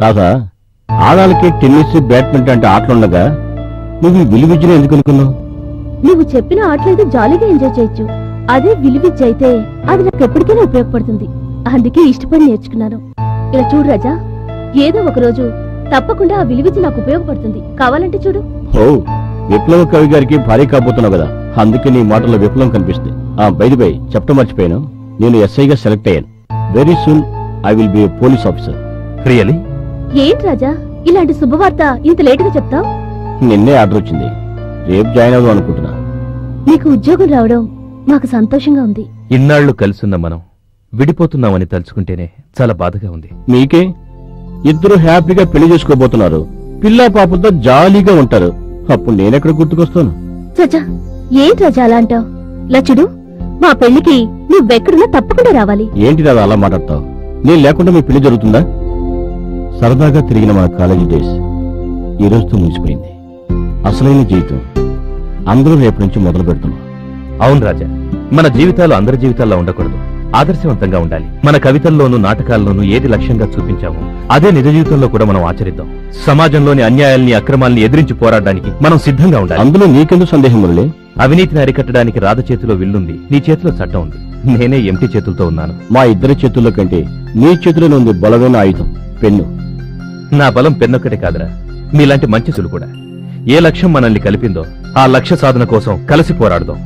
Radha, ఆడాలకి tennis badminton అంటే ఆటలుండగా నువ్వు విలువిద్యను ఎందుకు అనుకున్నావు? నువ్వు చెప్పిన ఆటలైతే జాలీగా ఎంజాయ్ చేయొచ్చు. అదే విలువిద్య అయితే అది నాకు ఎప్పటికైనా ఉపయోగపడుతుంది. అందుకే ఇష్టపడి నేర్చుకున్నాను. ఇలా చూడు రాజా, ఏదో ఒక రోజు తప్పకుండా ఆ విలువిద్య నాకు ఉపయోగపడుతుంది. కావాలంటే చూడు. ఓ, విప్లవ కవి గారికి భారీ కాబోతున్నావు కదా, అందుకే నీ మాటల్లో విప్లవం కనిపిస్తుంది. బైది బై చెప్పడం మర్చిపోయాను, నేను ఎస్ఐగా సెలెక్ట్ అయ్యాను. Very soon I will be police officer. Really? ఏంటి రాజా ఇలాంటి శుభవార్త ఇంత లేటుగా చెప్తావు? నిన్నే ఆర్డర్ వచ్చింది, రేపు జాయిన్ అవుదాం అనుకుంటున్నా. నీకు ఉద్యోగం రావడం మాకు సంతోషంగా ఉంది. ఇన్నాళ్లు కలిసున్న మనం విడిపోతున్నామని తలుచుకుంటేనే చాలా బాధగా ఉంది. మీకే? ఇద్దరు హ్యాపీగా పెళ్లి చేసుకోబోతున్నారు, పిల్లా పాపలతో జాలీగా ఉంటారు. అప్పుడు నేనెక్కడ గుర్తుకొస్తాను? చచ్చా, ఏంటి రాజా అలా అంటావు? లచ్చుడు, మా పెళ్లికి నువ్వెక్కడున్నా తప్పకుండా రావాలి. ఏంటి రాదా అలా మాట్లాడతావు? నేను లేకుండా మీ పెళ్లి జరుగుతుందా? సరదాగా తిరిగిన మన కాలేజీ డేస్ ఈ రోజుతో ముగిసిపోయింది. అసలైన జీవితం అందరూ రేపు నుంచి మొదలు పెడుతున్నాం. అవును రాజా, మన జీవితాలు అందరి జీవితాల్లో ఉండకూడదు, ఆదర్శవంతంగా ఉండాలి. మన కవితల్లోనూ నాటకాల్లోనూ ఏది లక్ష్యంగా చూపించామో అదే నిజ జీవితంలో కూడా మనం ఆచరిద్దాం. సమాజంలోని అన్యాయాల్ని అక్రమాల్ని ఎదిరించి పోరాడడానికి మనం సిద్ధంగా ఉండాలి. అందులో నీకెందుకు సందేహం మురళి? అవినీతిని అరికట్టడానికి రాధ చేతిలో విల్లుంది, నీ చేతిలో చట్టం ఉంది. నేనే ఎంటీ చేతులతో ఉన్నాను. మా ఇద్దరి చేతుల్లో కంటే నీ చేతిలోనే ఉంది బలమైన ఆయుధం, పెన్ను. నా బలం పెన్నొక్కటే కాదురా, మీలాంటి మంచి కూడా. ఏ లక్ష్యం మనల్ని కలిపిందో ఆ లక్ష్య సాధన కోసం కలిసి పోరాడదాం.